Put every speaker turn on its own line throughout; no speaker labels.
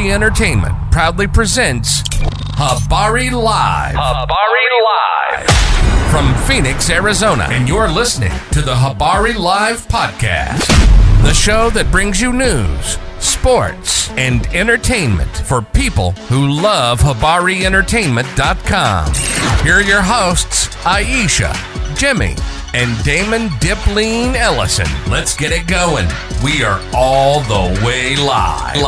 Habari Entertainment proudly presents Habari Live. Habari Live. From Phoenix, Arizona. And you're listening to the Habari Live podcast. The show that brings you news, sports, and entertainment for people who love HabariEntertainment.com. Here are your hosts, Aisha, Jimmy, and Damon Dipleen Ellison. Let's get it going. We are all the way live.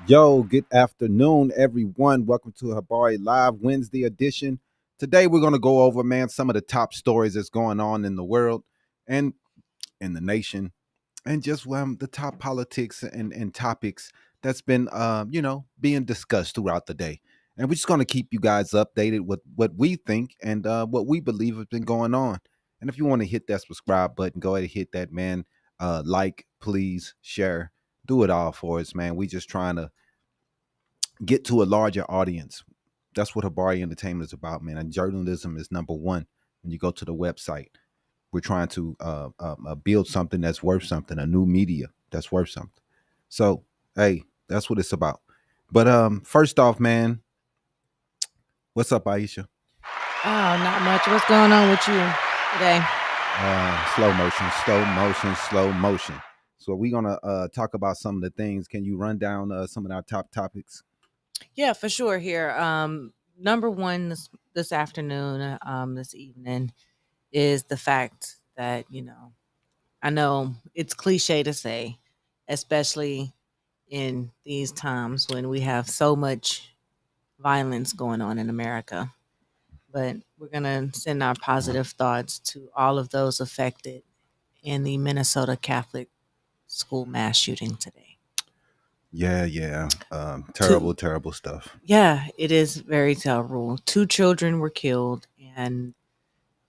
Yo, good afternoon, everyone. Welcome to Habari Live Wednesday edition. Today, we're going to go over, some of the top stories that's going on in the world and in the nation, and just the top politics and topics that's been, being discussed throughout the day. And we're just going to keep you guys updated with what we think and what we believe has been going on. And if you want to hit that subscribe button, go ahead and hit that, man. Like, please, share. Do it all for us, man. We just trying to get to a larger audience. That's what Habari Entertainment is about, man. And journalism is number one. When you go to the website, we're trying to build something that's worth something, a new media that's worth something. So, hey, that's what it's about. But first off, man, what's up, Aisha?
Oh, not much. What's going on with you today?
Slow motion. So we're going to talk about some of the things. Can you run down some of our top topics?
Yeah, for sure. Here, number one this afternoon, this evening, is the fact that I know it's cliche to say, especially in these times when we have so much violence going on in America, but we're gonna send our positive thoughts to all of those affected in the Minnesota Catholic school mass shooting today.
Yeah. Terrible stuff.
Yeah, it is very terrible. 2 children were killed and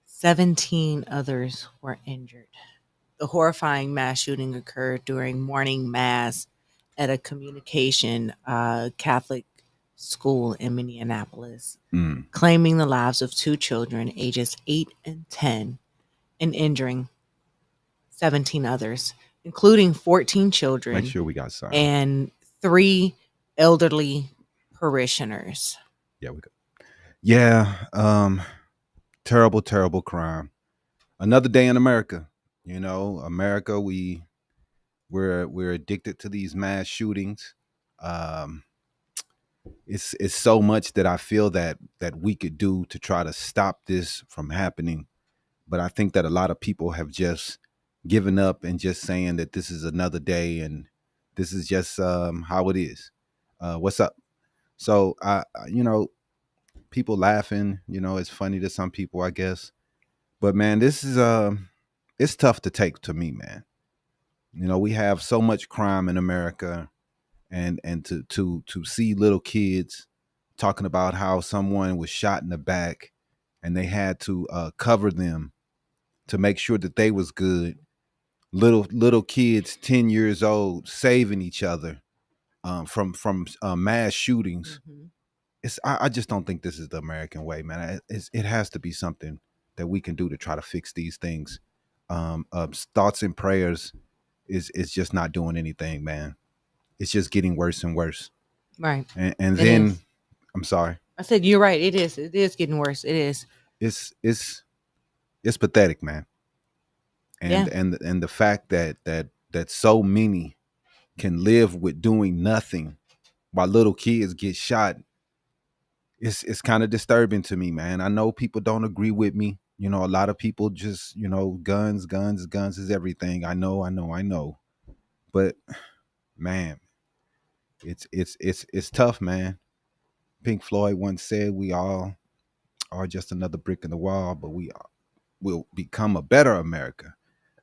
17 others were injured. The horrifying mass shooting occurred during morning mass at a communication Catholic school in Minneapolis, claiming the lives of 2 children ages 8 and 10 and injuring 17 others, including 14 children.
Make sure we got silent.
And 3 elderly parishioners.
Yeah, we got. Yeah, terrible crime. Another day in America. America, we're addicted to these mass shootings. It's so much that I feel that we could do to try to stop this from happening. But I think that a lot of people have just given up and just saying that this is another day and this is just how it is. What's up? So people laughing, it's funny to some people, I guess. But man, this is it's tough to take to me, man. We have so much crime in America, and to see little kids talking about how someone was shot in the back and they had to cover them to make sure that they was good. Little kids, 10 years old, saving each other from mass shootings. I just don't think this is the American way, man. It has to be something that we can do to try to fix these things. Thoughts and prayers is just not doing anything, man. It's just getting worse and worse.
Right.
And then I'm sorry.
I said you're right. It is. It is getting worse. It is.
It's pathetic, man. And the fact that so many can live with doing nothing while little kids get shot, it's kind of disturbing to me, man. I know people don't agree with me. A lot of people just, guns is everything. I know. But man, it's tough, man. Pink Floyd once said, we all are just another brick in the wall, but we will become a better America.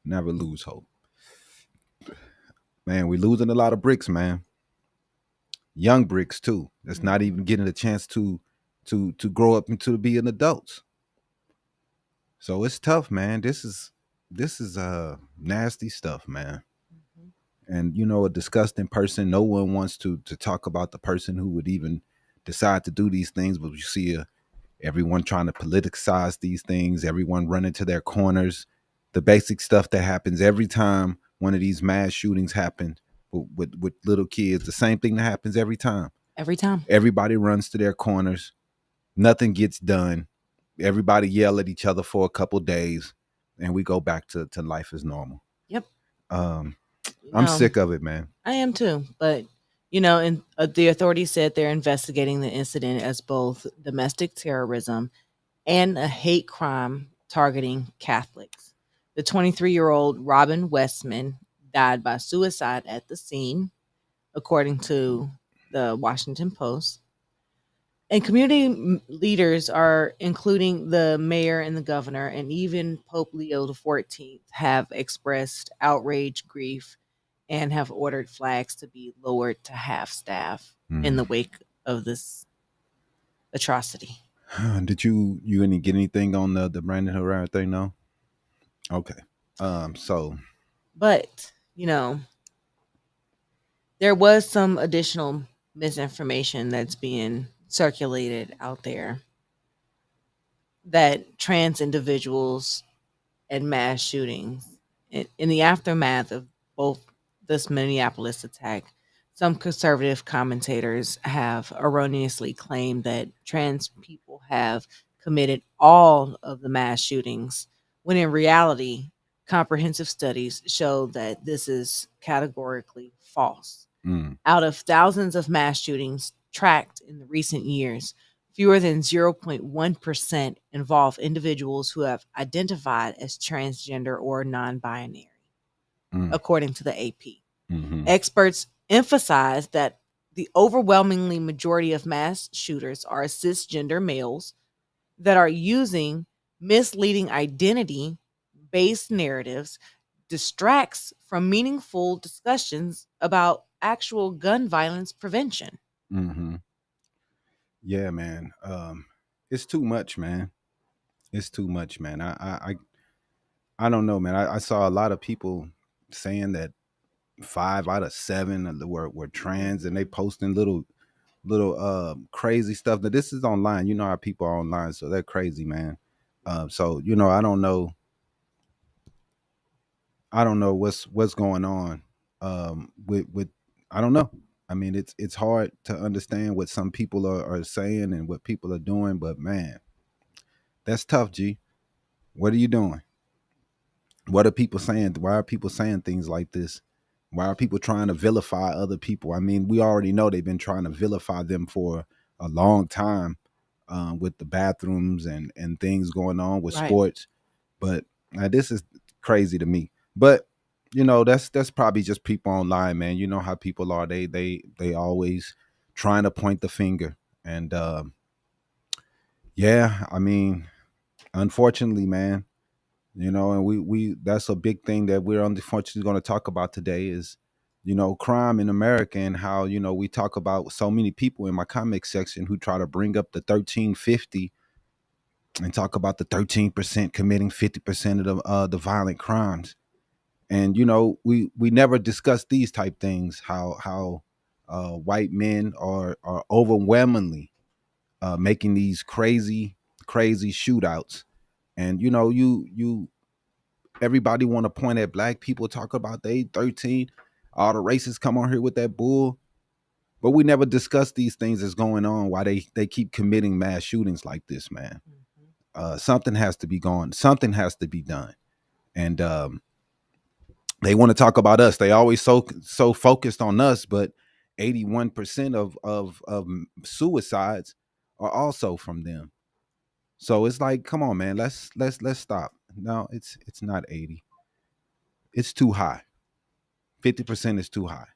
Never lose hope. Man, we're losing a lot of bricks, man. Young bricks too. That's not even getting a chance to grow up into being adults. So it's tough, man. This is nasty stuff, man. And a disgusting person. No one wants to talk about the person who would even decide to do these things, but you see everyone trying to politicize these things, everyone running to their corners. the basic stuff that happens every time one of these mass shootings happen with little kids. The same thing that happens every time.
Every time.
Everybody runs to their corners. Nothing gets done. Everybody yell at each other for a couple days, and we go back to life as normal.
Yep.
I'm sick of it, man.
I am too. But, and the authorities said they're investigating the incident as both domestic terrorism and a hate crime targeting Catholics. The 23-year-old Robin Westman died by suicide at the scene, according to the Washington Post. And community leaders are, including the mayor and the governor, and even Pope Leo XIV, have expressed outrage, grief, and have ordered flags to be lowered to half staff in the wake of this atrocity.
Did you get anything on the Brandon Herrera thing? No. Okay.
But there was some additional misinformation that's being circulated out there that trans individuals and mass shootings in the aftermath of both this Minneapolis attack, some conservative commentators have erroneously claimed that trans people have committed all of the mass shootings, when in reality, comprehensive studies show that this is categorically false. Out of thousands of mass shootings tracked in the recent years, fewer than 0.1% involve individuals who have identified as transgender or non-binary, according to the AP. Experts emphasize that the overwhelmingly majority of mass shooters are cisgender males that are using misleading identity-based narratives, distracts from meaningful discussions about actual gun violence prevention.
Yeah, man. It's too much, man. It's too much, man. I don't know, man. I saw a lot of people saying that 5 out of 7 were trans, and they posting little crazy stuff. Now this is online. You know how people are online, so they're crazy, man. So I don't know. I don't know what's going on with I don't know. I mean, it's hard to understand what some people are saying and what people are doing, but man, that's tough, G. What are you doing? What are people saying? Why are people saying things like this? Why are people trying to vilify other people? I mean, we already know they've been trying to vilify them for a long time with the bathrooms and things going on with sports. But this is crazy to me. But that's probably just people online, man. You know how people are. They always trying to point the finger. And yeah, I mean, unfortunately, man, and we that's a big thing that we're unfortunately going to talk about today is, crime in America, and how, we talk about so many people in my comic section who try to bring up the 1350 and talk about the 13% committing 50% of the violent crimes. And, we never discuss these type things, how white men are overwhelmingly making these crazy shootouts. And, everybody want to point at black people, talk about they 13. All the racists come on here with that bull. But we never discuss these things that's going on, why they keep committing mass shootings like this, man. Something has to be gone. Something has to be done. And they want to talk about us. They always so focused on us, but 81% of suicides are also from them. So it's like, come on, man, let's stop. No, it's not 80. It's too high. 50% is too high.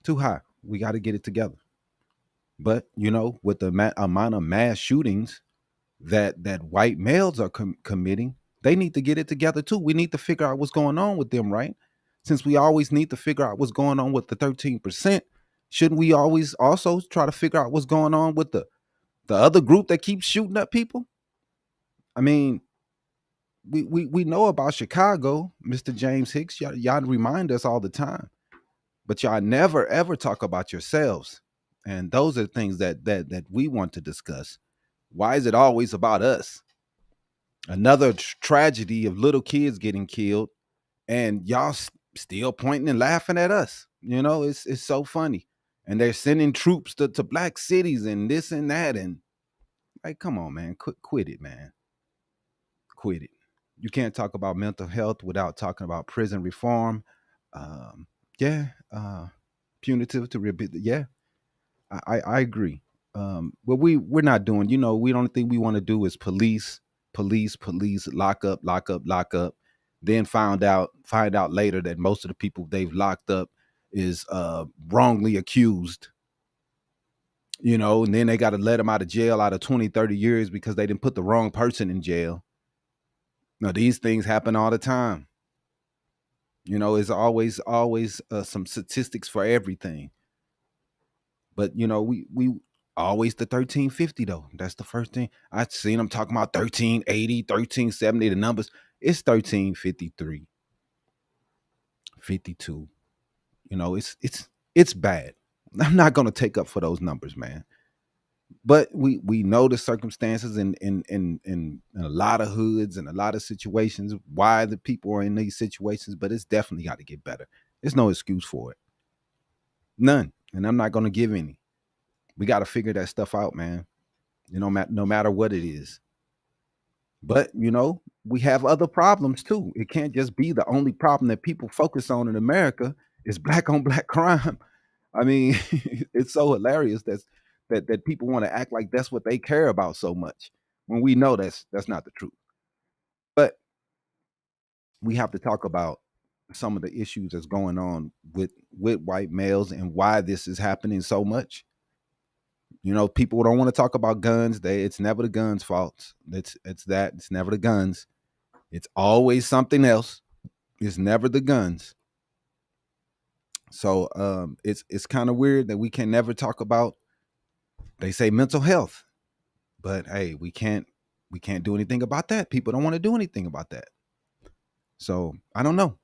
Too high. We got to get it together. But with the amount of mass shootings that white males are committing, they need to get it together too. We need to figure out what's going on with them, right? Since we always need to figure out what's going on with the 13%, shouldn't we always also try to figure out what's going on with the other group that keeps shooting up people? I mean, we know about Chicago, Mr. James Hicks. Y'all remind us all the time, but y'all never ever talk about yourselves. And those are the things that we want to discuss. Why is it always about us? Another tragedy of little kids getting killed, and y'all still pointing and laughing at us. You know, it's so funny. And they're sending troops to black cities and this and that. And like, come on, man, quit it, man, quit it. You can't talk about mental health without talking about prison reform. Um, yeah, punitive to yeah, I agree. But we're not doing. You know, we don't think we want to do is police, lock up, lock up. Then find out later that most of the people they've locked up is wrongly accused. You know, and then they got to let them out of jail out of 20, 30 years because they didn't put the wrong person in jail. Now these things happen all the time. You know, it's always some statistics for everything. But you know, we always the 1350 though. That's the first thing. I seen them talking about 1380, 1370. The numbers, it's 1353, 52. You know, it's bad. I'm not gonna take up for those numbers, man. But we know the circumstances in a lot of hoods and a lot of situations why the people are in these situations, but it's definitely got to get better. There's no excuse for it. None. And I'm not gonna give any. We got to figure that stuff out, man. You know, no matter what it is. But you know, we have other problems too. It can't just be the only problem that people focus on in America is black on black crime. I mean, it's so hilarious that people want to act like that's what they care about so much when we know that's not the truth. But we have to talk about some of the issues that's going on with white males and why this is happening so much. You know, people don't want to talk about guns. It's never the guns' fault. It's never the guns. It's always something else. It's never the guns. So it's kind of weird that we can never talk about. They say mental health, but hey, we can't do anything about that. People don't want to do anything about that. So I don't know.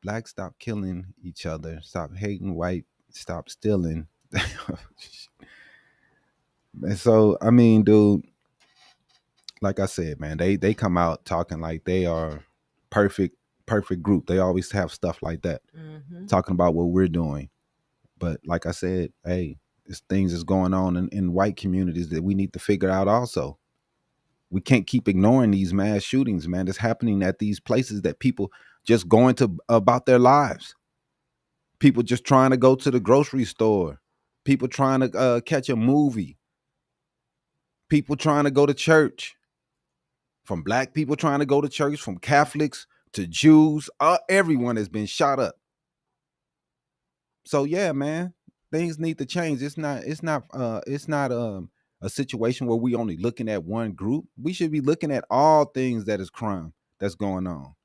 Blacks, stop killing each other. Stop hating white. Stop stealing. And so I mean, dude, like I said, man, they come out talking like they are perfect group. They always have stuff like that, talking about what we're doing. But like I said, hey, there's things that's going on in white communities that we need to figure out also. We can't keep ignoring these mass shootings, man, that's happening at these places that people just going to about their lives. People just trying to go to the grocery store. People trying to catch a movie. People trying to go to church. From black people trying to go to church, from Catholics to Jews, everyone has been shot up. So yeah, man, things need to change. It's not a situation where we only looking at one group. We should be looking at all things that is crime that's going on.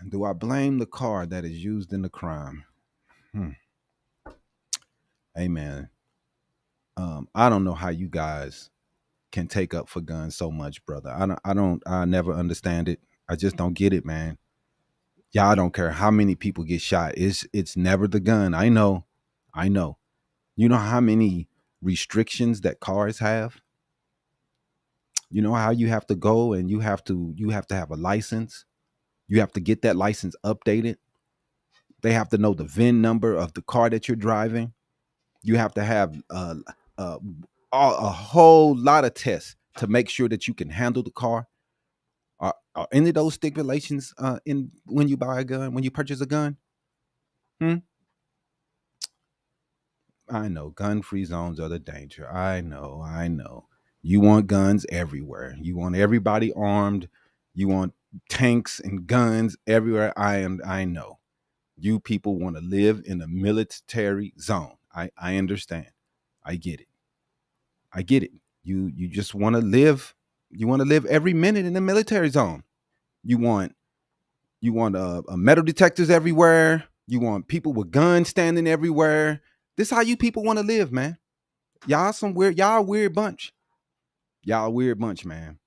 Do I blame the car that is used in the crime? Hey man, I don't know how you guys can take up for guns so much, brother. I never understand it. I just don't get it, man. Y'all don't care how many people get shot. It's never the gun. I know. I know. You know how many restrictions that cars have? You know how you have to go and you have to have a license. You have to get that license updated. They have to know the VIN number of the car that you're driving. You have to have uh, a whole lot of tests to make sure that you can handle the car. Are any of those stipulations in when you buy a gun, when you purchase a gun? Hmm? I know gun-free zones are the danger. I know, I know. You want guns everywhere. You want everybody armed. You want tanks and guns everywhere. I know. You people want to live in a military zone. I understand. I get it. I get it. You just want to live. You want to live every minute in the military zone. You want metal detectors everywhere. You want people with guns standing everywhere. This how you people want to live, man. Y'all a weird bunch. Y'all a weird bunch, man.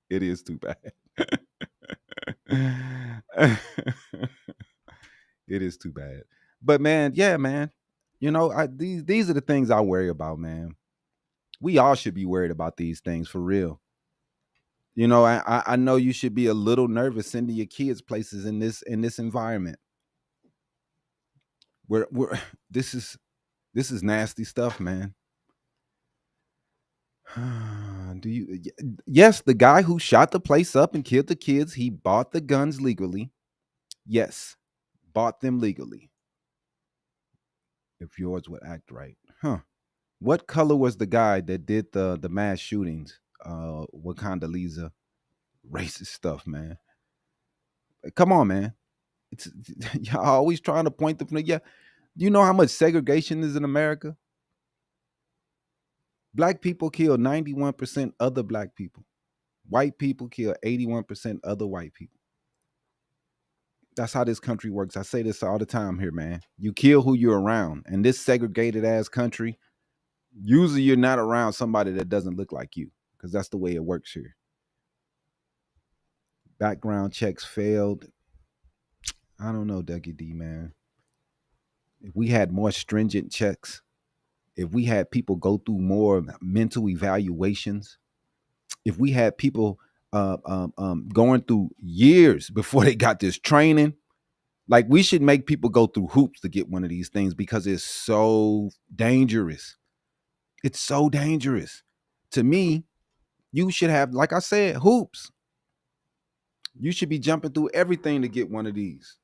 It is too bad. It is too bad. But man, yeah, man. You know, these are the things I worry about, man. We all should be worried about these things for real. You know, I know you should be a little nervous sending your kids places in this environment. We're this is nasty stuff, man. Do you? Yes, the guy who shot the place up and killed the kids, he bought the guns legally. Yes, bought them legally. If yours would act right, huh? What color was the guy that did the mass shootings? Wakanda Lisa, racist stuff, man. Come on, man. It's y'all always trying to point the finger. Yeah, you know how much segregation is in America? Black people kill 91% other black people. White people kill 81% other white people. That's how this country works. I say this all the time here, man. You kill who you're around. And this segregated ass country, usually you're not around somebody that doesn't look like you, because that's the way it works here. Background checks failed. I don't know, Dougie D, man. If we had more stringent checks, if we had people go through more mental evaluations, if we had people going through years before they got this training, like we should make people go through hoops to get one of these things because it's so dangerous. It's so dangerous. To me, you should have, like I said, hoops. You should be jumping through everything to get one of these.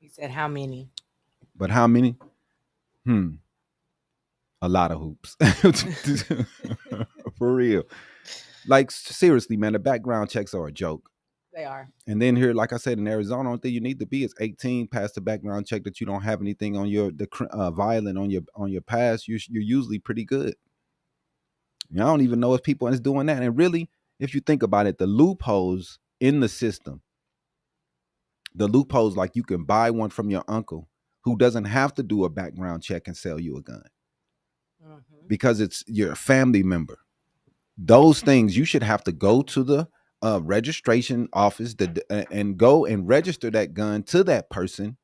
He said, how many?
But how many? A lot of hoops. For real. Like, seriously, man, the background checks are a joke.
They are.
And then here, like I said, in Arizona, the only thing you need to be is 18, pass the background check that you don't have anything on your violent on your past. You're usually pretty good. I don't even know if people is doing that. And really, if you think about it, the loopholes in the system, like you can buy one from your uncle who doesn't have to do a background check and sell you a gun because it's your family member. Those things you should have to go to the registration office and go and register that gun to that person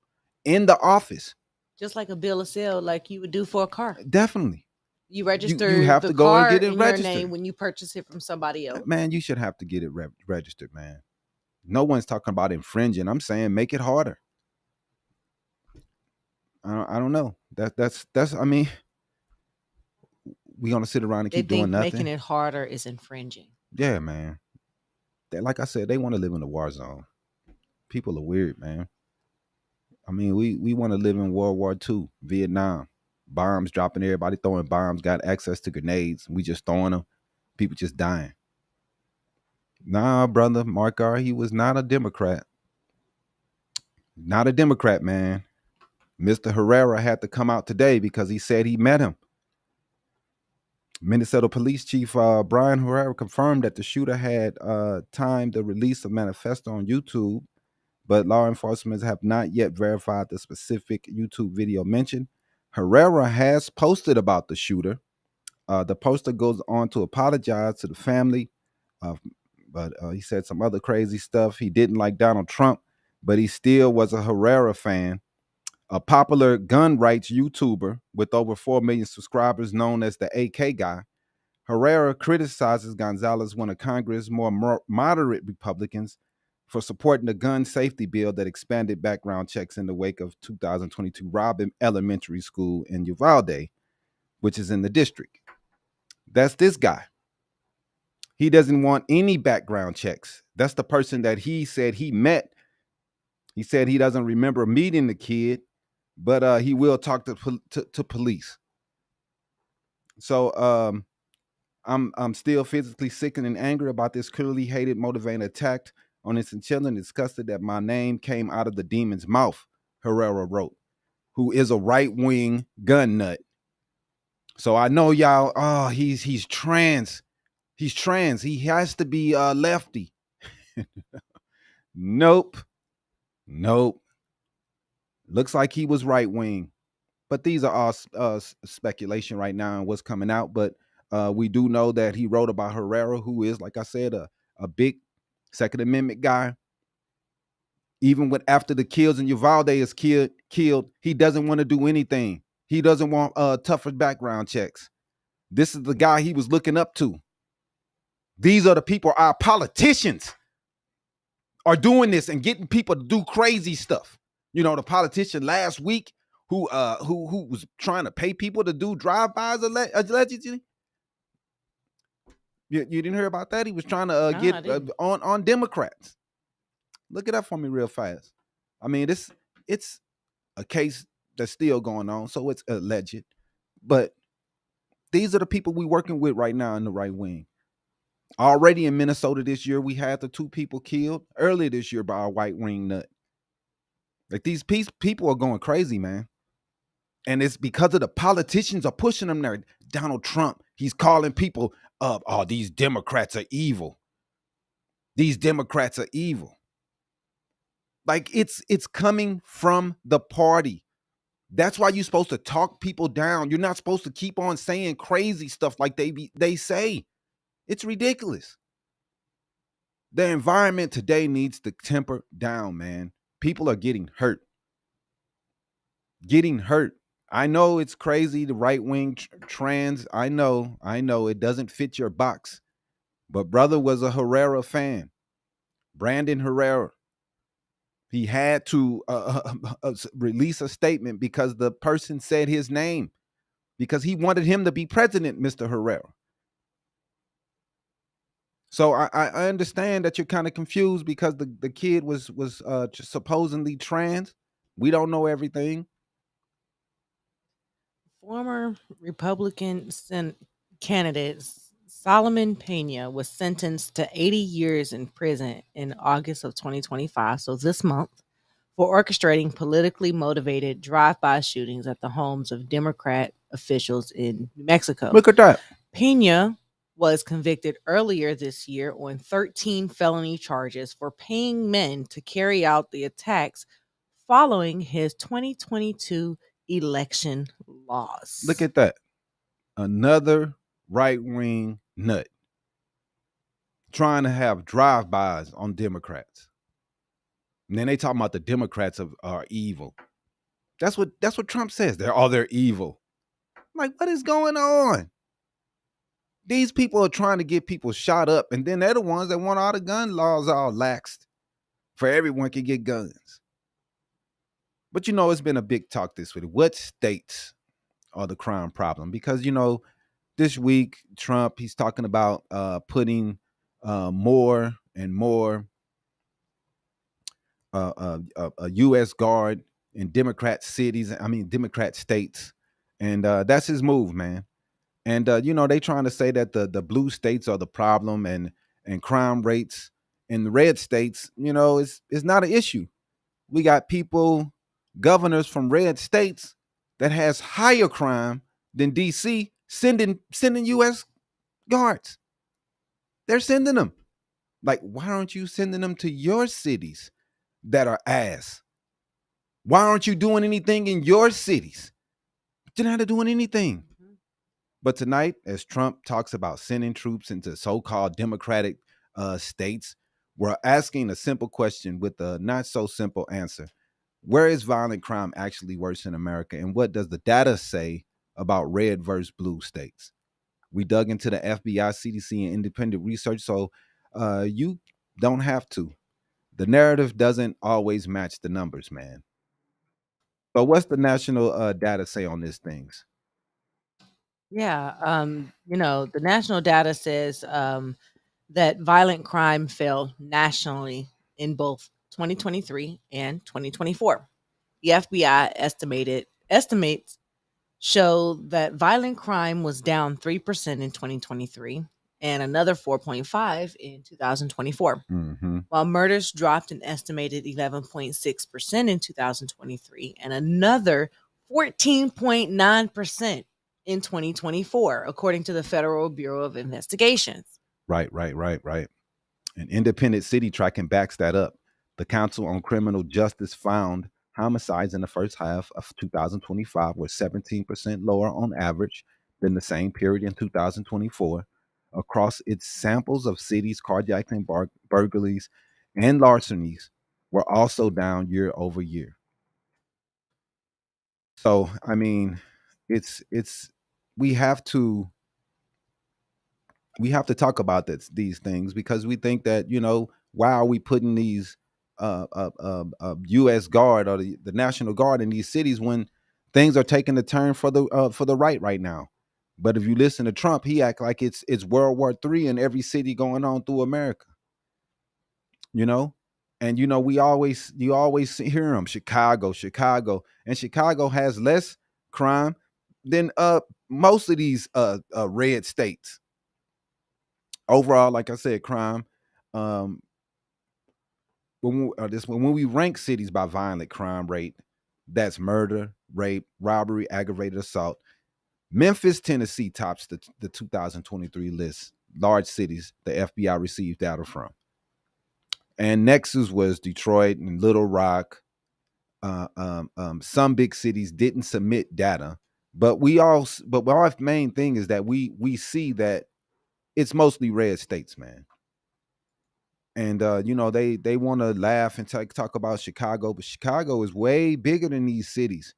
in the office.
Just like a bill of sale, like you would do for a car.
Definitely.
You register
you have
the
to go
car
and get it
in
registered.
your name when you purchase it from somebody else.
Man, you should have to get it registered, man. No one's talking about infringing. I'm saying make it harder. I don't know. That's I mean, we gonna sit around and keep doing nothing.
Making it harder is infringing.
Yeah, man. Like I said, they want to live in a war zone. People are weird, man. I mean, we want to live in World War II, Vietnam. Bombs dropping, everybody throwing bombs, got access to grenades. We just throwing them. People just dying. Nah, brother, Mark R., he was not a Democrat. Not a Democrat, man. Mr. Herrera had to come out today because he said he met him. Minnesota Police Chief Brian Herrera confirmed that the shooter had timed the release of manifesto on YouTube, but law enforcement have not yet verified the specific YouTube video mentioned. Herrera has posted about the shooter. The poster goes on to apologize to the family, but he said some other crazy stuff. He didn't like Donald Trump, but he still was a Herrera fan. A popular gun rights YouTuber with over 4 million subscribers known as the AK guy, Herrera criticizes Gonzalez, one of Congress' more moderate Republicans, for supporting the gun safety bill that expanded background checks in the wake of 2022 Robin Elementary School in Uvalde, which is in the district. That's this guy. He doesn't want any background checks. That's the person that he said he met. He said he doesn't remember meeting the kid, but he will talk to police. So I'm still physically sickened and angry about this clearly hated, motivated attack on innocent children. Disgusted that my name came out of the demon's mouth, Herrera wrote, who is a right-wing gun nut. So I know y'all, he's trans. He's trans. He has to be lefty. Nope. Looks like he was right-wing. But these are all speculation right now and what's coming out. But we do know that he wrote about Herrera, who is, like I said, a big Second Amendment guy. Even after the kills in Uvalde is killed, he doesn't want to do anything. He doesn't want tougher background checks. This is the guy he was looking up to. These are the people, our politicians are doing this and getting people to do crazy stuff. You know, the politician last week who was trying to pay people to do drive-bys allegedly. You didn't hear about that? He was trying to get on Democrats. Look it up for me real fast. I mean, it's a case that's still going on, so it's alleged. But these are the people we working with right now in the right wing. Already in Minnesota this year, we had the 2 people killed earlier this year by a white wing nut. Like these people are going crazy, man. And it's because of the politicians are pushing them there. Donald Trump, he's calling people up. Oh, these Democrats are evil. These Democrats are evil. Like it's coming from the party. That's why you're supposed to talk people down. You're not supposed to keep on saying crazy stuff like they say. It's ridiculous. The environment today needs to temper down, man. People are getting hurt. Getting hurt. I know it's crazy, the right wing trans. I know it doesn't fit your box. But brother was a Herrera fan. Brandon Herrera. He had to release a statement because the person said his name, because he wanted him to be president, Mr. Herrera. So I understand that you're kind of confused because the kid was supposedly trans. We don't know everything.
Former Republican candidate Solomon Pena was sentenced to 80 years in prison in August of 2025, so this month, for orchestrating politically motivated drive-by shootings at the homes of Democrat officials in New Mexico.
Look at that.
Pena was convicted earlier this year on 13 felony charges for paying men to carry out the attacks following his 2022 election loss.
Look at that. Another right-wing nut trying to have drive-bys on Democrats. And then they talking about the Democrats are evil. That's what Trump says. They're evil. Like, what is going on? These people are trying to get people shot up, and then they're the ones that want all the gun laws all laxed for everyone can get guns. But it's been a big talk this week. What states are the crime problem? Because this week Trump, he's talking about putting more and more a U.S. guard in Democrat states, and that's his move, man. And they trying to say that the blue states are the problem, and crime rates in the red states, it's not an issue. We got governors from red states that has higher crime than DC sending U.S. guards. They're sending them. Like, why aren't you sending them to your cities that are ass? Why aren't you doing anything in your cities? You're not doing anything. But tonight, as Trump talks about sending troops into so-called Democratic states, we're asking a simple question with a not so simple answer. Where is violent crime actually worse in America? And what does the data say about red versus blue states? We dug into the FBI, CDC, and independent research, so you don't have to. The narrative doesn't always match the numbers, man. So what's the national data say on these things?
Yeah, the national data says that violent crime fell nationally in both 2023 and 2024. The FBI estimates show that violent crime was down 3% in 2023 and another 4.5 in 2024.
Mm-hmm.
While murders dropped an estimated 11.6% in 2023 and another 14.9% in 2024, according to the Federal Bureau of Investigations.
Right. An independent city tracking backs that up. The Council on Criminal Justice found homicides in the first half of 2025 were 17% lower on average than the same period in 2024. Across its samples of cities, carjacking, burglaries, and larcenies were also down year over year. So, I mean, we have to we have to talk about these things, because we think that, why are we putting these U.S. Guard or the National Guard in these cities when things are taking a turn for the right now. But if you listen to Trump, he act like it's World War III in every city going on through America. you know and you always hear them, Chicago, and Chicago has less crime than most of these red states overall. Like I said, crime, um when we rank cities by violent crime rate, that's murder, rape, robbery, aggravated assault, Memphis, Tennessee tops the 2023 list. Large cities the FBI received data from. And next was Detroit and Little Rock. Some big cities didn't submit data, but our main thing is that we see that it's mostly red states, man. And they want to laugh and talk about Chicago, but Chicago is way bigger than these cities.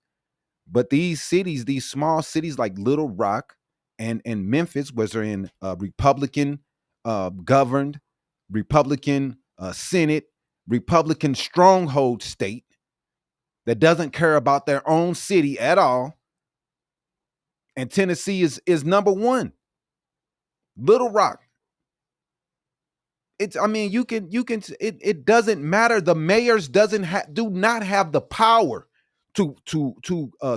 But these cities, these small cities like Little Rock and Memphis, was are in Republican governed, Republican Senate, Republican stronghold state that doesn't care about their own city at all. And Tennessee is number one. Little Rock. It doesn't matter. The mayors do not have the power to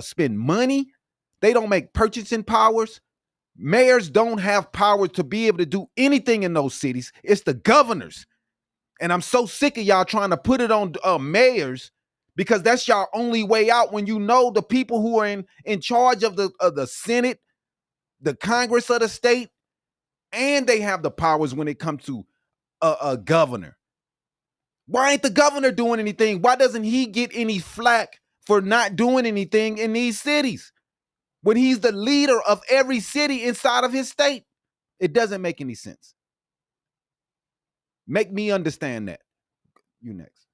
spend money. They don't make purchasing powers. Mayors don't have power to be able to do anything in those cities. It's the governors. And I'm so sick of y'all trying to put it on mayors, because that's y'all only way out when you know the people who are in charge of the Senate, the Congress of the state, and they have the powers when it comes to a governor. Why ain't the governor doing anything? Why doesn't he get any flack for not doing anything in these cities when he's the leader of every city inside of his state? It doesn't make any sense. Make me understand that. You next.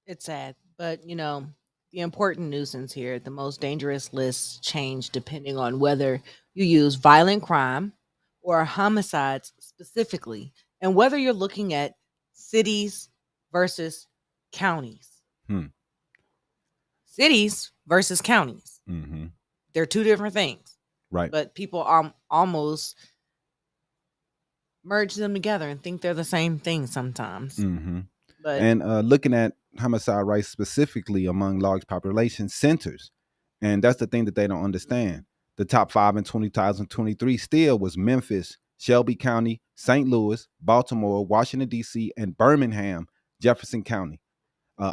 It's sad, but the important nuisance here, the most dangerous lists change depending on whether you use violent crime or homicides specifically, and whether you're looking at cities versus counties. Cities versus counties.
Mm-hmm.
They're two different things.
Right.
But people almost merge them together and think they're the same thing sometimes.
Mm-hmm.
But
and looking at homicide rates specifically among large population centers, and that's the thing that they don't understand. The top 5 in 2023 still was Memphis, Shelby County, St. Louis, Baltimore, Washington, D.C., and Birmingham, Jefferson County.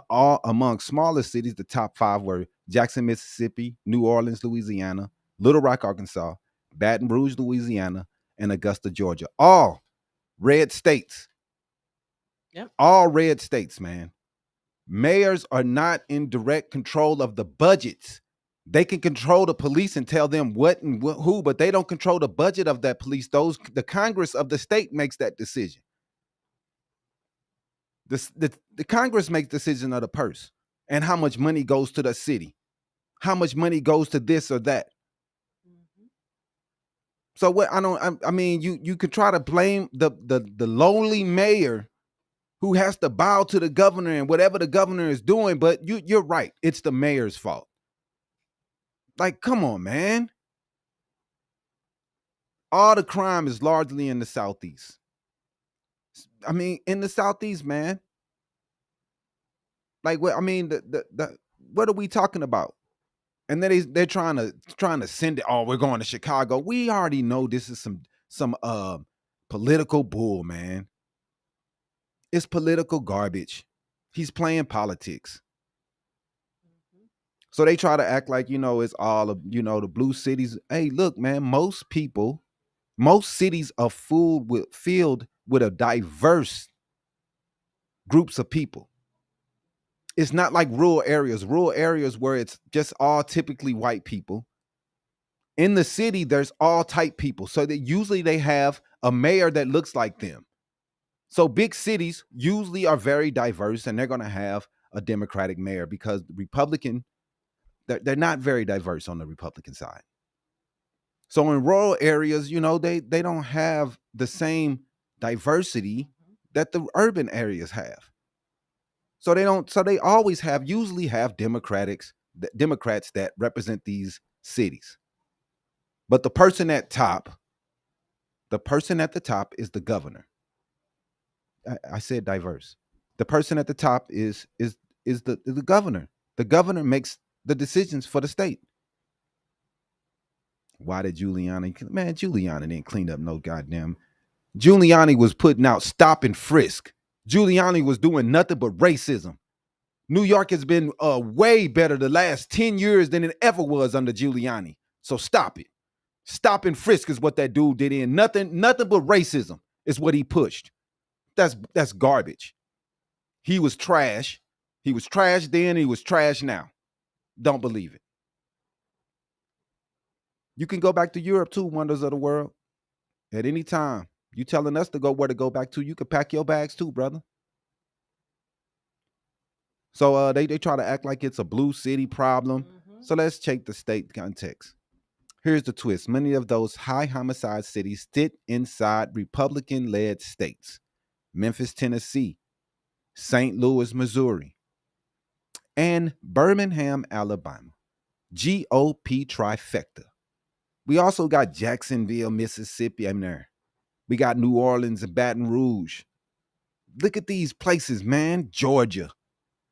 All among smaller cities, the top 5 were Jackson, Mississippi, New Orleans, Louisiana, Little Rock, Arkansas, Baton Rouge, Louisiana, and Augusta, Georgia. All red states.
Yep.
All red states, man. Mayors are not in direct control of the budgets. They can control the police and tell them what and who, but they don't control the budget of that police. The Congress of the state makes that decision. The Congress makes decision of the purse and how much money goes to the city, how much money goes to this or that. Mm-hmm. So what I mean, you could try to blame the lonely mayor who has to bow to the governor and whatever the governor is doing, but you're right. It's the mayor's fault. Like, come on, man. All the crime is largely in the Southeast. I mean, in the Southeast, man. Like, what? I mean, what are we talking about? And then they're trying to send it. Oh, we're going to Chicago. We already know this is some political bull, man. It's political garbage. He's playing politics. Mm-hmm. So they try to act like, it's all of, the blue cities. Hey, look, man, most cities are filled with a diverse groups of people. It's not like rural areas where it's just all typically white people. In the city, there's all type people. So that usually they have a mayor that looks like them. So big cities usually are very diverse, and they're going to have a Democratic mayor because the Republican They're not very diverse on the Republican side. So in rural areas, they don't have the same diversity that the urban areas have. So they always usually have Democrats that represent these cities. But the person at the top is the governor. I said diverse. The person at the top is the governor. The governor makes the decisions for the state. Why did Giuliani didn't clean up no goddamn. Giuliani was putting out stop and frisk. Giuliani was doing nothing but racism. New York has been way better the last 10 years than it ever was under Giuliani. So stop it. Stop and frisk is what that dude did in. Nothing but racism is what he pushed. That's garbage. He was trash. He was trash then, he was trash now. Don't believe it. You can go back to Europe too, wonders of the world. At any time. You telling us to go where to go back to, you can pack your bags too, brother. So they try to act like it's a blue city problem. Mm-hmm. So let's check the state context. Here's the twist. Many of those high homicide cities sit inside Republican-led states. Memphis, Tennessee, St. Louis, Missouri, and Birmingham, Alabama. GOP trifecta. We also got Jacksonville, Mississippi in there. We got New Orleans and Baton Rouge. Look at these places, man. Georgia.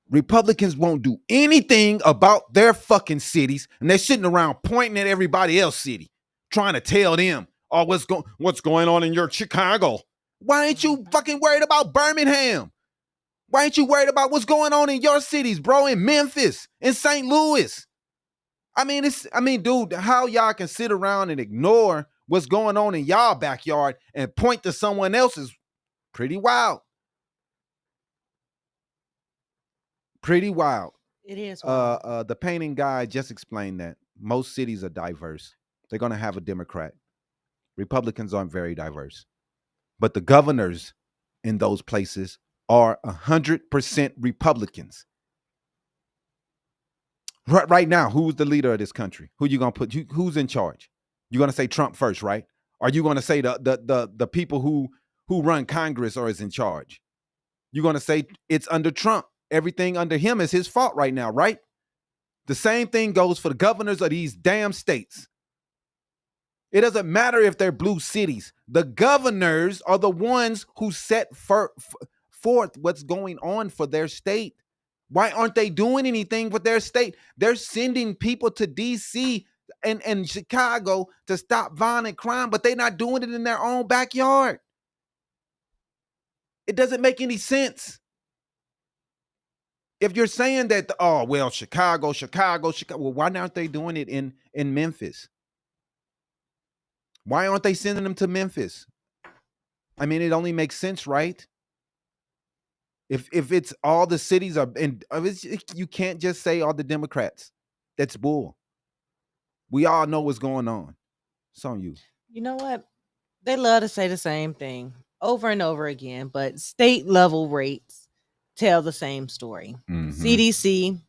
Republicans won't do anything about their fucking cities, and they're sitting around pointing at everybody else's city, trying to tell them, oh, what's going on in your Chicago? Why ain't you fucking worried about Birmingham? Why ain't you worried about what's going on in your cities, bro? In Memphis, in St. Louis. Dude, how y'all can sit around and ignore what's going on in y'all backyard and point to someone else's pretty wild. Pretty wild.
It is wild.
The painting guy just explained that most cities are diverse. They're going to have a Democrat. Republicans aren't very diverse. But the governors in those places are 100% Republicans. Right now, who's the leader of this country? Who you going to put? Who's in charge? You're going to say Trump first, right? Are you going to say the people who run Congress are in charge? You're going to say it's under Trump. Everything under him is his fault right now, right? The same thing goes for the governors of these damn states. It doesn't matter if they're blue cities. The governors are the ones who set forth what's going on for their state. Why aren't they doing anything with their state? They're sending people to D.C. and Chicago to stop violent crime, but they're not doing it in their own backyard. It doesn't make any sense. If you're saying that, Chicago, well, why aren't they doing it in Memphis? Why aren't they sending them to Memphis? I mean, it only makes sense, right? If it's all the cities are, and you can't just say all the Democrats. That's bull. We all know what's going on. It's on you.
You know what? They love to say the same thing over and over again, but state level rates tell the same story. Mm-hmm. CDC,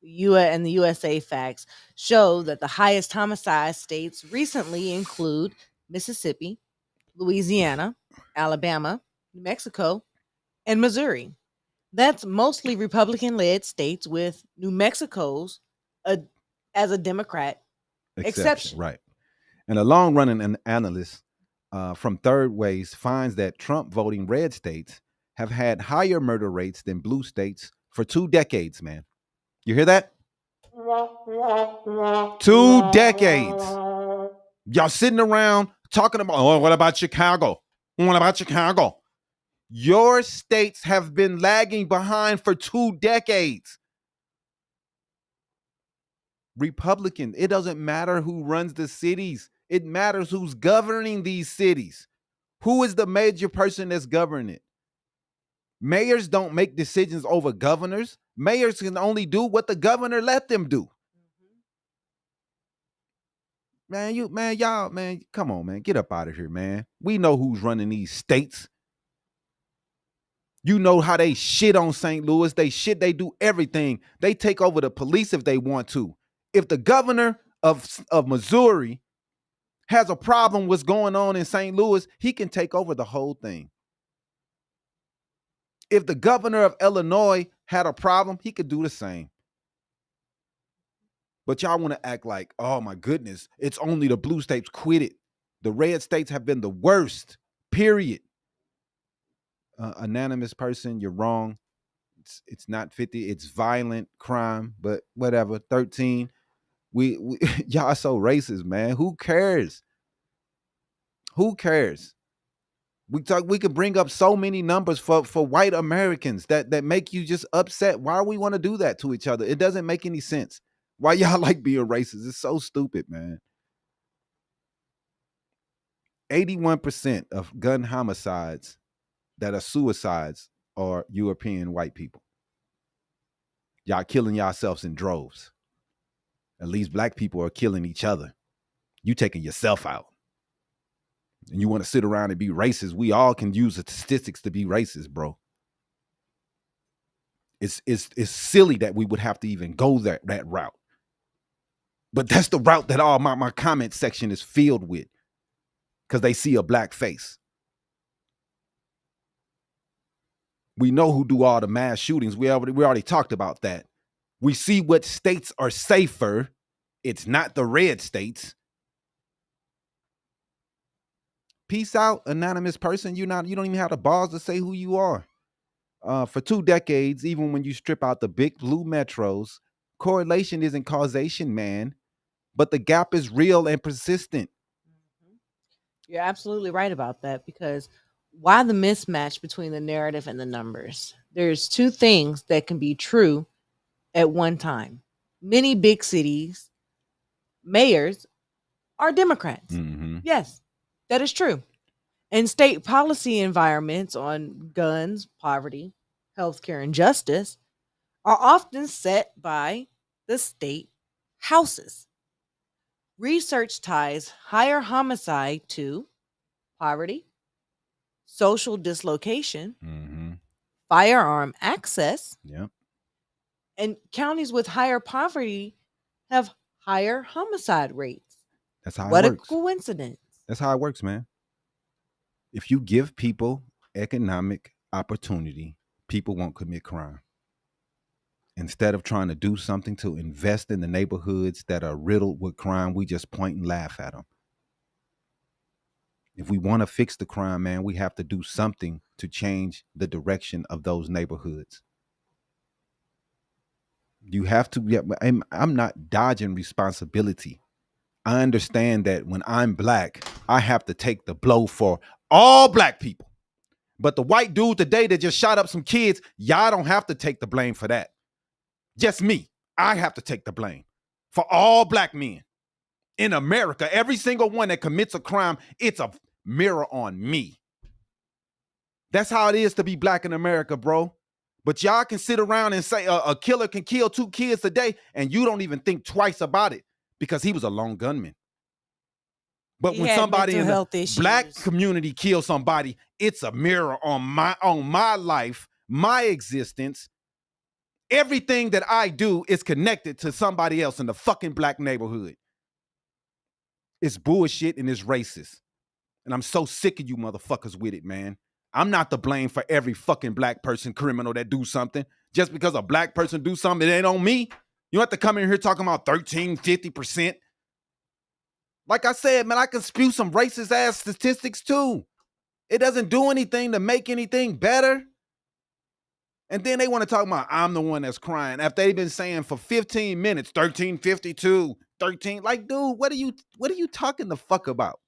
and the USA facts show that the highest homicide states recently include Mississippi, Louisiana, Alabama, New Mexico, and Missouri. That's mostly Republican-led states, with New Mexico's as a Democrat exception.
Right. And a long-running analyst from Third Ways finds that Trump voting red states have had higher murder rates than blue states for 2 decades, man. You hear that? 2 decades. Y'all sitting around talking about, what about Chicago? What about Chicago? Your states have been lagging behind for 2 decades. Republican, it doesn't matter who runs the cities. It matters who's governing these cities. Who is the major person that's governing it? Mayors don't make decisions over governors. Mayors can only do what the governor let them do. Man, come on, man. Get up out of here, man. We know who's running these states. You know how they shit on St. Louis. They do everything. They take over the police if they want to. If the governor of Missouri has a problem what's going on in St. Louis, he can take over the whole thing. If the governor of Illinois had a problem, he could do the same. But y'all want to act like, oh my goodness, it's only the blue states. Quit it. The red states have been the worst, period. Anonymous person, you're wrong. It's not 50. It's violent crime, but whatever. 13. We y'all so racist, man. Who cares? Who cares? We could bring up so many numbers for white Americans that make you just upset. Why do we want to do that to each other? It doesn't make any sense. Why y'all like being racist? It's so stupid, man. 81% of gun homicides that are suicides are European white people. Y'all killing yourselves in droves. At least black people are killing each other. You taking yourself out. And you want to sit around and be racist. We all can use the statistics to be racist, bro. It's silly that we would have to even go that route. But that's the route that all my comment section is filled with. Because they see a black face. We know who do all the mass shootings. We already talked about that. We see what states are safer. It's not the red states. Peace out, anonymous person. You don't even have the balls to say who you are. For 2 decades, even when you strip out the big blue metros, correlation isn't causation, man. But the gap is real and persistent.
You're absolutely right about that, because why the mismatch between the narrative and the numbers? There's 2 things that can be true at one time. Many big cities, mayors are Democrats.
Mm-hmm.
Yes, that is true. And state policy environments on guns, poverty, healthcare, and justice are often set by the state houses. Research ties higher homicide to poverty, social dislocation,
Mm-hmm.
firearm access,
Yep.
and counties with higher poverty have higher homicide rates.
That's how
What
it
a
works.
coincidence.
That's how it works, man. If you give people economic opportunity, people won't commit crime. Instead of trying to do something to invest in the neighborhoods that are riddled with crime, we just point and laugh at them. If we want to fix the crime, man, we have to do something to change the direction of those neighborhoods. You have to. I'm not dodging responsibility. I understand that when I'm black, I have to take the blow for all black people. But the white dude today that just shot up some kids, y'all don't have to take the blame for that. Just me. I have to take the blame for all black men in America. Every single one that commits a crime, it's a mirror on me. That's how it is to be black in America, bro. But y'all can sit around and say a killer can kill 2 kids a day, and you don't even think twice about it because he was a lone gunman. But when somebody in the black community kills somebody, it's a mirror on my life, my existence. Everything that I do is connected to somebody else in the fucking black neighborhood. It's bullshit and it's racist. And I'm so sick of you motherfuckers with it, man. I'm not to blame for every fucking black person criminal that do something. Just because a black person do something, it ain't on me. You have to come in here talking about 13, 50%. Like I said, man, I can spew some racist ass statistics too. It doesn't do anything to make anything better. And then they want to talk about I'm the one that's crying after they've been saying for 15 minutes, 1352, 13. Like, dude, what are you talking the fuck about?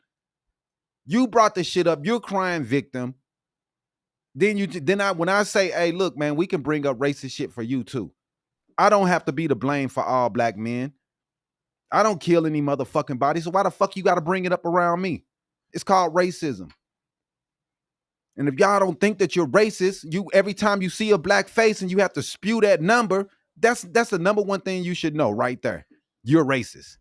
You brought this shit up. You're a crime victim. When I say, hey, look, man, we can bring up racist shit for you too. I don't have to be the blame for all black men. I don't kill any motherfucking body. So why the fuck you got to bring it up around me? It's called racism. And if y'all don't think that you're racist, every time you see a black face and you have to spew that number, that's the number one thing you should know right there. You're racist.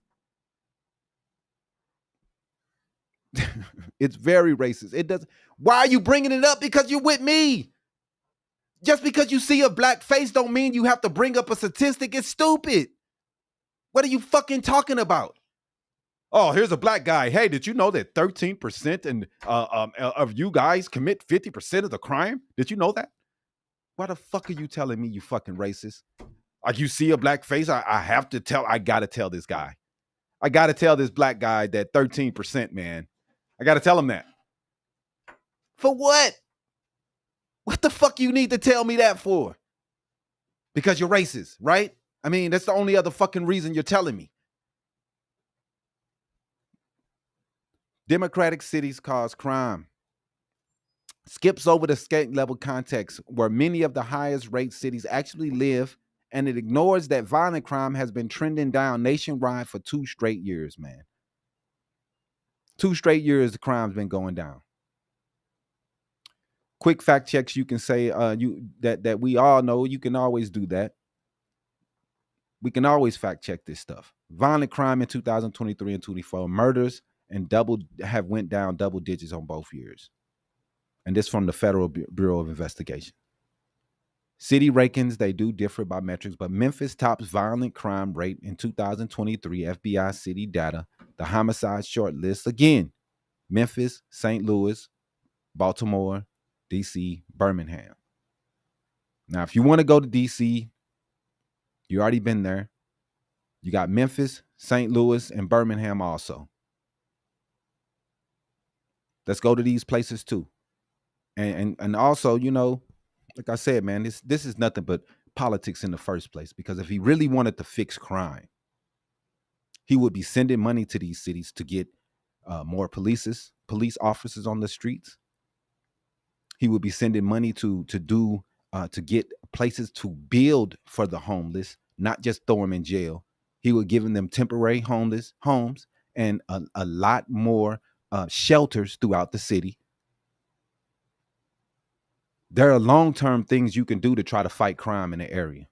It's very racist. It does. Why are you bringing it up? Because you're with me. Just because you see a black face don't mean you have to bring up a statistic. It's stupid. What are you fucking talking about? Oh, here's a black guy. Hey, did you know that 13% of you guys commit 50% of the crime? Did you know that? Why the fuck are you telling me, you fucking racist? Like, you see a black face, I gotta tell this guy. I gotta tell this black guy that 13%, man. I gotta tell him that. For what? What the fuck you need to tell me that for? Because you're racist, right? I mean, that's the only other fucking reason you're telling me. Democratic cities cause crime. Skips over the state level context where many of the highest rate cities actually live, and it ignores that violent crime has been trending down nationwide for 2 straight years, man. 2 straight years the crime's been going down. Quick fact checks you can say that we all know. You can always do that. We can always fact check this stuff. Violent crime in 2023 and 24, murders and have went down double digits on both years. And this from the Federal Bureau of Investigation. City rankings, they do differ by metrics, but Memphis tops violent crime rate in 2023 FBI city data. The homicide short list again: Memphis, St. Louis, Baltimore, DC, Birmingham. Now, if you want to go to DC, you already been there. You got Memphis, St. Louis, and Birmingham also. Let's go to these places too. And also, you know, like I said, man, this is nothing but politics in the first place. Because if he really wanted to fix crime, he would be sending money to these cities to get more police officers on the streets. He would be sending money to get places to build for the homeless, not just throw them in jail. He would give them temporary homes and a lot more shelters throughout the city. There are long-term things you can do to try to fight crime in the area.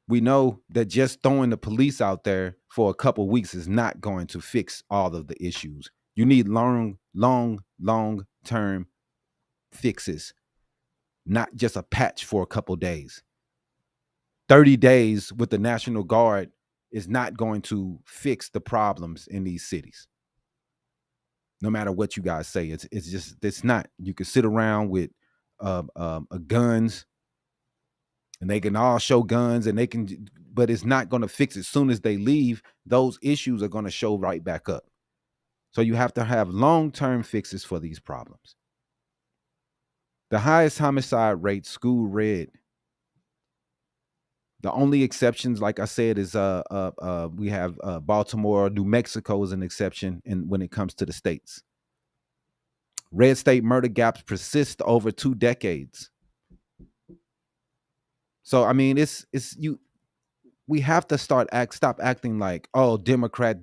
We know that just throwing the police out there for a couple of weeks is not going to fix all of the issues. You need long-term fixes, not just a patch for a couple of days. 30 days with the National Guard is not going to fix the problems in these cities. No matter what you guys say, it's not. You can sit around with guns, and they can all show guns, and but it's not going to fix it. As soon as they leave, those issues are going to show right back up. So you have to have long-term fixes for these problems. The highest homicide rate, school red. The only exceptions, like I said, is we have Baltimore. New Mexico is an exception when it comes to the states. Red state murder gaps persist over 2 decades. So I mean, we have to stop acting like, oh, Democrat.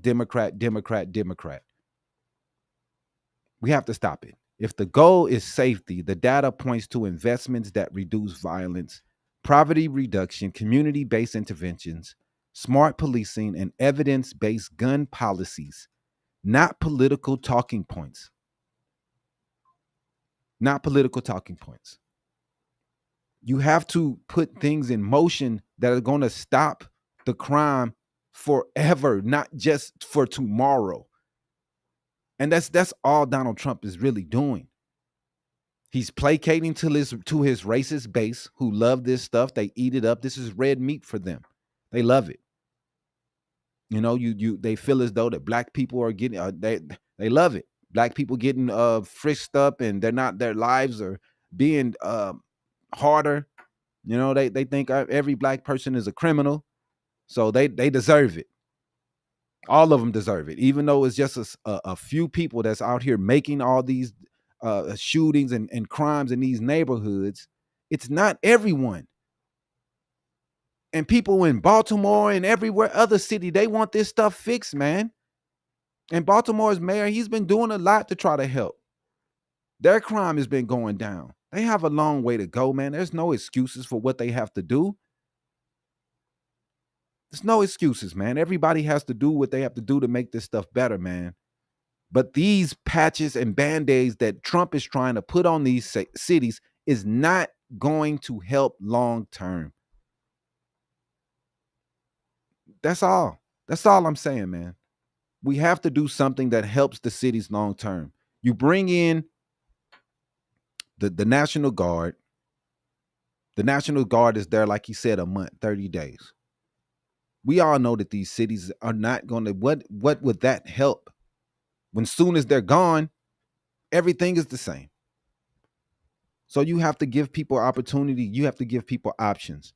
We have to stop it. If the goal is safety, the data points to investments that reduce violence, poverty reduction, community-based interventions, smart policing, and evidence-based gun policies, not political talking points. Not political talking points. You have to put things in motion that are going to stop the crime forever, not just for tomorrow. And that's all Donald Trump is really doing. He's placating to his racist base who love this stuff. They eat it up. This is red meat for them. They love it. You know, they feel as though that black people are getting they love it. Black people getting frisked up, and their lives are being harder. You know, they think every black person is a criminal, so they deserve it. All of them deserve it, even though it's just a few people that's out here making all these shootings and crimes in these neighborhoods. It's not everyone. And people in Baltimore and everywhere other city, they want this stuff fixed, man. And Baltimore's mayor, he's been doing a lot to try to help. Their crime has been going down. They have a long way to go, man. There's no excuses for what they have to do. There's no excuses, man. Everybody has to do what they have to do to make this stuff better, man. But these patches and band-aids that Trump is trying to put on these cities is not going to help long term. That's all. That's all I'm saying, man. We have to do something that helps the cities long term. You bring in the National Guard. The National Guard is there, like he said, a month, 30 days. We all know that these cities are not going to, what would that help? When soon as they're gone, everything is the same. So you have to give people opportunity. You have to give people options.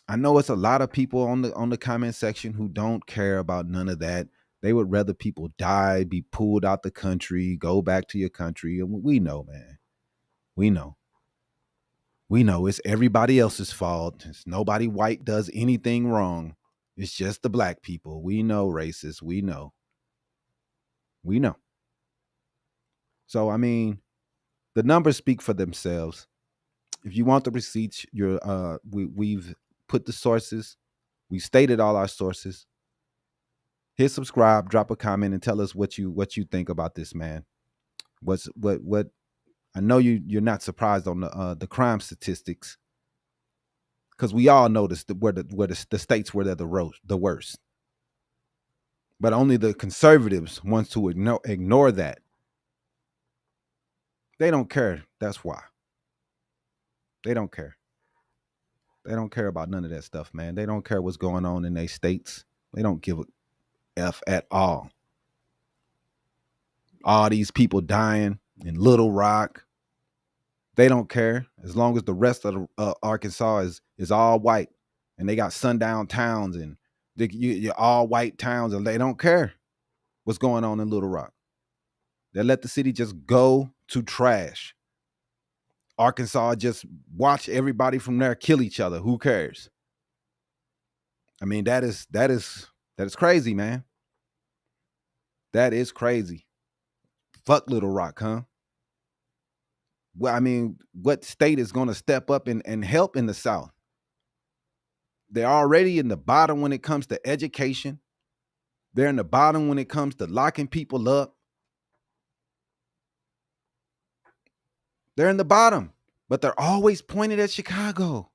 I know it's a lot of people on the comment section who don't care about none of that. They would rather people die, be pulled out the country, go back to your country. And we know, man. We know. We know it's everybody else's fault. It's nobody white does anything wrong. It's just the black people. We know racist. We know. We know. So, I mean, the numbers speak for themselves. If you want the receipts, we've put the sources. We stated all our sources. Hit subscribe, drop a comment, and tell us what you think about this, man. What I know you're not surprised on the crime statistics, because we all noticed where the states where they're the worst. But only the conservatives want to ignore that. They don't care. That's why. They don't care. They don't care about none of that stuff, man. They don't care what's going on in their states. They don't give a F at all. All these people dying in Little Rock. They don't care as long as the rest of Arkansas is all white, and they got sundown towns and you're all white towns, and they don't care what's going on in Little Rock. They let the city just go to trash. Arkansas just watch everybody from there kill each other. Who cares? I mean, that is crazy, man. That is crazy. Fuck Little Rock, huh? Well, I mean, what state is going to step up and help in the South? They're already in the bottom when it comes to education. They're in the bottom when it comes to locking people up. They're in the bottom, but they're always pointed at Chicago.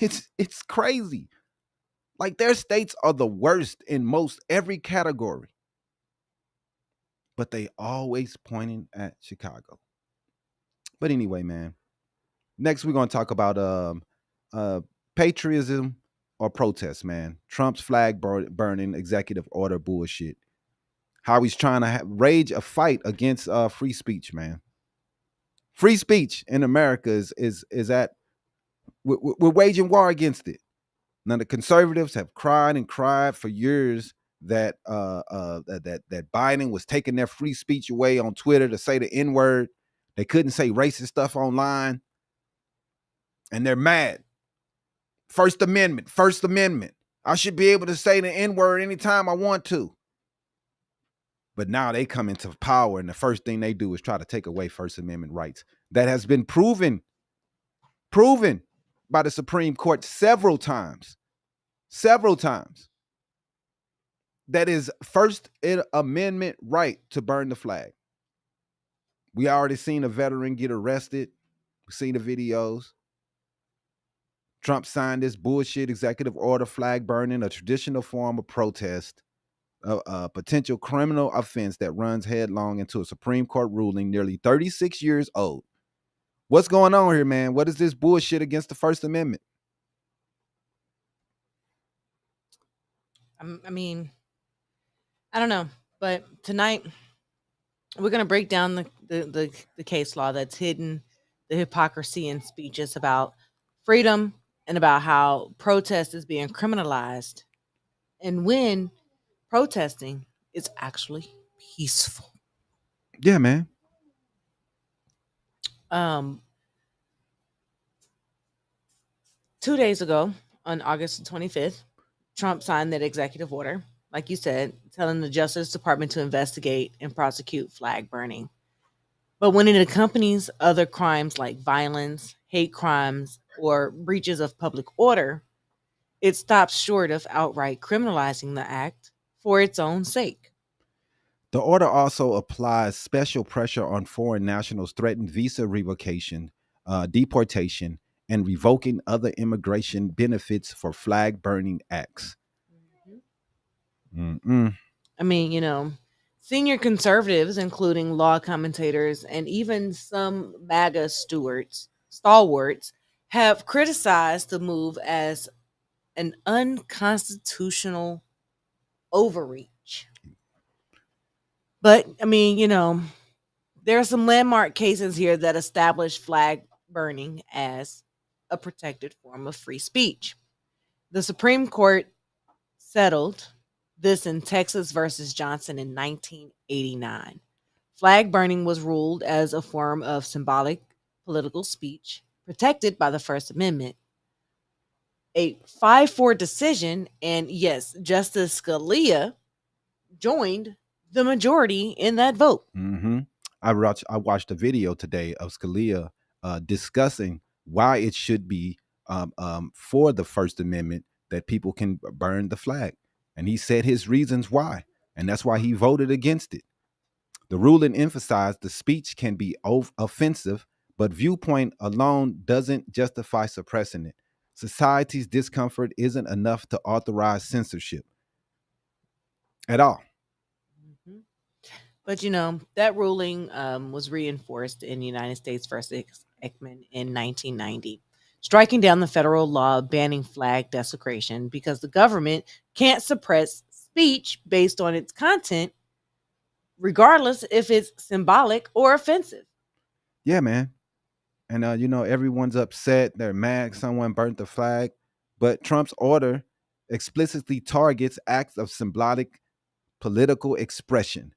It's crazy. Like, their states are the worst in most every category, but they always pointing at Chicago. But anyway, man, next we're going to talk about patriotism or protest, man. Trump's flag burning executive order bullshit. How he's trying to rage a fight against free speech, man. Free speech in America is at we're waging war against it. Now, the conservatives have cried and cried for years that that Biden was taking their free speech away on Twitter to say the N-word. They couldn't say racist stuff online, and they're mad. First Amendment. I should be able to say the N-word anytime I want to. But now they come into power, and the first thing they do is try to take away First Amendment rights. That has been proven by the Supreme Court several times. That is First Amendment right to burn the flag. We already seen a veteran get arrested. We've seen the videos. Trump signed this bullshit executive order, flag burning, a traditional form of protest, a potential criminal offense that runs headlong into a Supreme Court ruling nearly 36 years old. What's going on here, man? What is this bullshit against the First Amendment?
I mean, I don't know, but tonight we're going to break down the case law that's hidden the hypocrisy in speeches about freedom and about how protest is being criminalized, and when protesting is actually peaceful.
Yeah, man.
2 days ago, on August 25th, Trump signed that executive order, like you said, telling the Justice Department to investigate and prosecute flag burning. But when it accompanies other crimes like violence, hate crimes, or breaches of public order, it stops short of outright criminalizing the act for its own sake.
The order also applies special pressure on foreign nationals threatened visa revocation, deportation, and revoking other immigration benefits for flag burning acts. Mm-mm.
I mean, senior conservatives, including law commentators and even some MAGA stalwarts, have criticized the move as an unconstitutional overreach. But I mean, there are some landmark cases here that establish flag burning as a protected form of free speech. The Supreme Court settled this in Texas versus Johnson in 1989. Flag burning was ruled as a form of symbolic political speech protected by the First Amendment. A 5-4 decision, and yes, Justice Scalia joined the majority in that vote.
Mm-hmm. I watched a video today of Scalia discussing why it should be for the First Amendment that people can burn the flag, and he said his reasons why, and that's why he voted against it. The ruling emphasized the speech can be offensive, but viewpoint alone doesn't justify suppressing it. Society's discomfort isn't enough to authorize censorship at all.
Mhm. But that ruling was reinforced in the United States versus Ekman in 1990, striking down the federal law banning flag desecration because the government can't suppress speech based on its content, regardless if it's symbolic or offensive.
Yeah, man. And everyone's upset. They're mad someone burnt the flag. But Trump's order explicitly targets acts of symbolic political expression,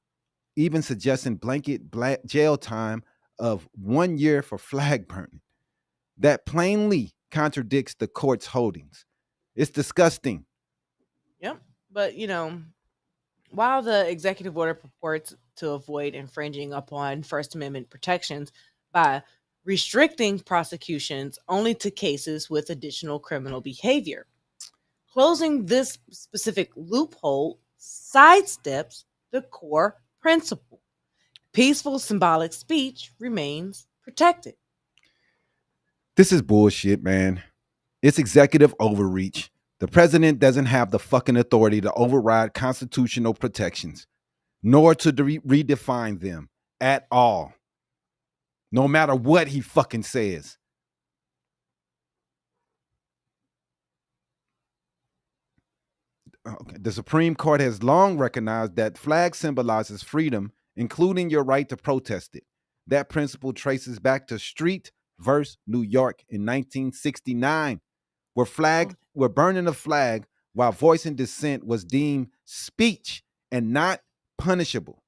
even suggesting blanket jail time of 1 year for flag burning. That plainly contradicts the court's holdings. It's disgusting.
Yep. But while the executive order purports to avoid infringing upon First Amendment protections by restricting prosecutions only to cases with additional criminal behavior, closing this specific loophole sidesteps the core principle. Peaceful symbolic speech remains protected.
This is bullshit, man. It's executive overreach. The president doesn't have the fucking authority to override constitutional protections, nor to redefine them at all, no matter what he fucking says. Okay. The Supreme Court has long recognized that flag symbolizes freedom, including your right to protest it. That principle traces back to Street versus New York in 1969, where burning a flag while voicing dissent was deemed speech and not punishable.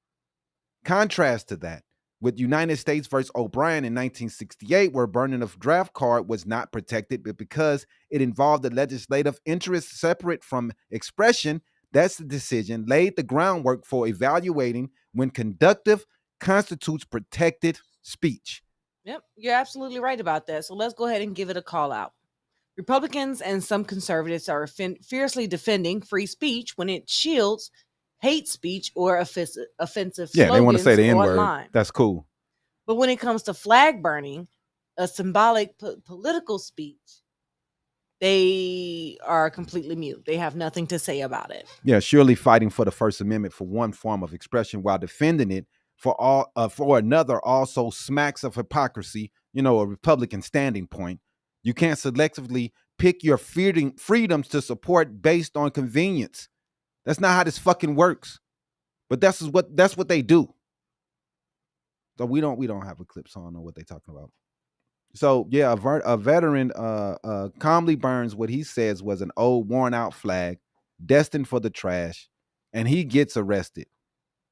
Contrast to that, with United States versus O'Brien in 1968, where burning of draft card was not protected, but because it involved the legislative interest separate from expression, that's the decision laid the groundwork for evaluating when conductive constitutes protected speech.
Yep, you're absolutely right about that. So let's go ahead and give it a call out. Republicans and some conservatives are fiercely defending free speech when it shields hate speech or offensive
Yeah, they want to say
slogans
the N word.
online.
That's cool.
But when it comes to flag burning, a symbolic political speech, they are completely mute. They have nothing to say about it.
Yeah, surely fighting for the First Amendment for one form of expression while defending it for another also smacks of hypocrisy. A Republican standing point. You can't selectively pick your freedoms to support based on convenience. That's not how this fucking works. But that's what they do. So we don't have a clip, so I don't know what they're talking about. So yeah, a veteran calmly burns what he says was an old worn out flag destined for the trash, and he gets arrested.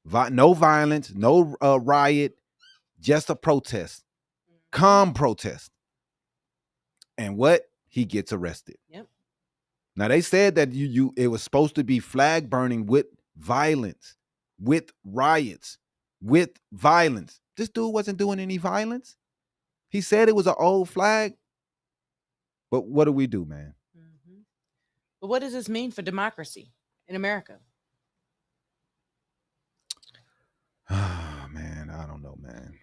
No violence, no riot, just a protest, calm protest. And what? He gets arrested.
Yep.
Now they said that it was supposed to be flag burning with violence, with riots, with violence. This dude wasn't doing any violence. He said it was an old flag. But what do we do, man?
Mm-hmm. But what does this mean for democracy in America?
Oh, man, I don't know, man.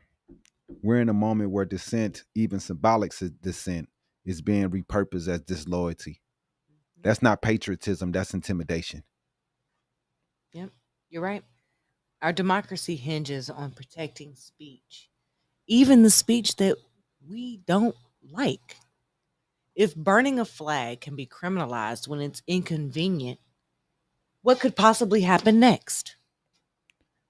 We're in a moment where dissent, even symbolic dissent, is being repurposed as disloyalty. That's not patriotism, that's intimidation.
You're right. Our democracy hinges on protecting speech, even the speech that we don't like. If burning a flag can be criminalized when it's inconvenient, what could possibly happen next?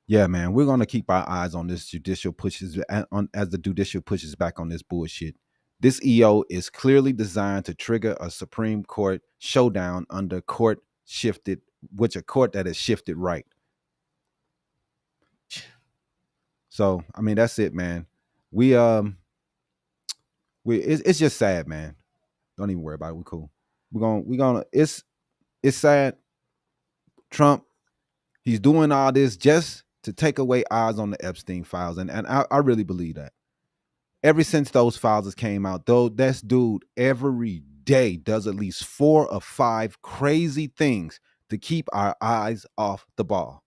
Yeah, man, we're gonna keep our eyes on this judicial pushes as the judicial pushes back on this bullshit. This EO is clearly designed to trigger a Supreme Court showdown under a court that has shifted right. So, I mean, that's it, man. It's just sad, man. Don't even worry about it. We cool. It's sad. Trump, he's doing all this just to take away eyes on the Epstein files. And I really believe that. Ever since those files came out, though, this dude every day does at least 4 or 5 crazy things to keep our eyes off the ball.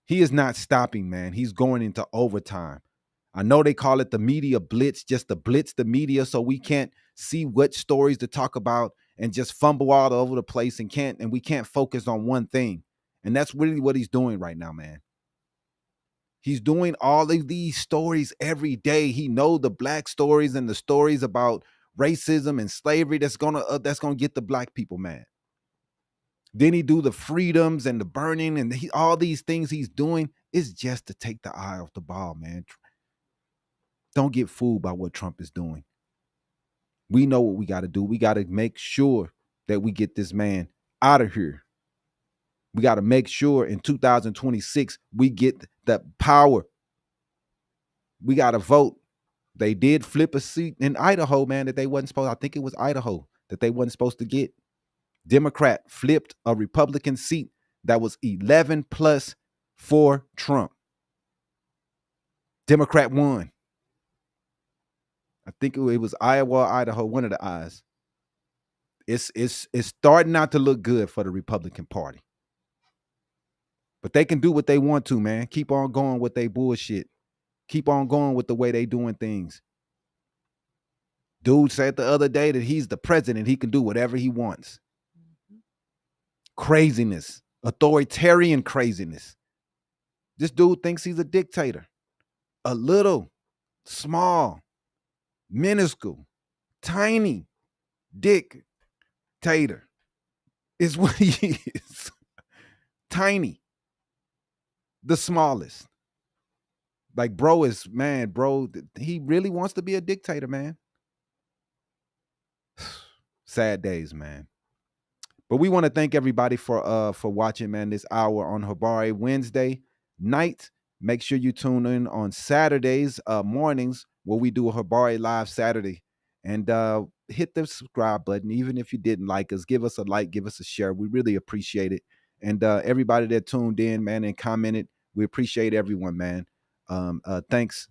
He is not stopping, man. He's going into overtime. I know they call it the media blitz, just to blitz the media so we can't see what stories to talk about and just fumble all over the place and we can't focus on one thing. And that's really what he's doing right now, man. He's doing all of these stories every day. He knows the black stories and the stories about racism and slavery that's gonna get the black people mad. Then he do the freedoms and the burning and all these things he's doing is just to take the eye off the ball, man. Don't get fooled by what Trump is doing. We know what we got to do. We got to make sure that we get this man out of here. We got to make sure in 2026 we get the power. We got to vote. They did flip a seat in Idaho, man, that they wasn't supposed. I think it was Idaho that they wasn't supposed to get. Democrat flipped a Republican seat that was 11 plus for Trump. Democrat won. I think it was Iowa or Idaho, one of the I's. It's starting not to look good for the Republican Party. But they can do what they want to, man. Keep on going with their bullshit. Keep on going with the way they doing things. Dude said the other day that he's the president. He can do whatever he wants. Craziness. Authoritarian craziness. This dude thinks he's a dictator. A little, small, minuscule, tiny dictator is what he is. Tiny. The smallest. Like, bro, he really wants to be a dictator, man. Sad days, man. But we want to thank everybody for watching, man, this hour on Habari Wednesday night. Make sure you tune in on Saturdays mornings where we do a Habari Live Saturday. And hit the subscribe button. Even if you didn't like us, give us a like, give us a share. We really appreciate it. And everybody that tuned in, man, and commented, we appreciate everyone, man. Thanks.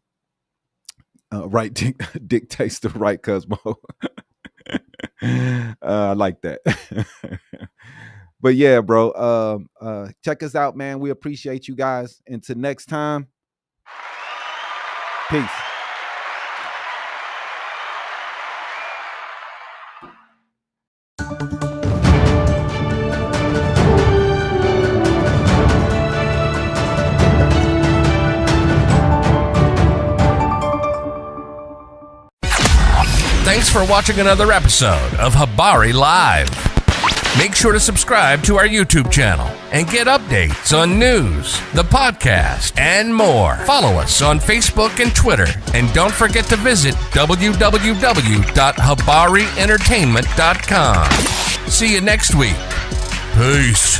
Right dictates the right, Cosmo. I like that. But yeah, bro, check us out, man. We appreciate you guys. Until next time, peace.
Thanks for watching another episode of Habari Live. Make sure to subscribe to our YouTube channel and get updates on news, the podcast, and more. Follow us on Facebook and Twitter. And don't forget to visit www.habarientertainment.com. See you next week. Peace.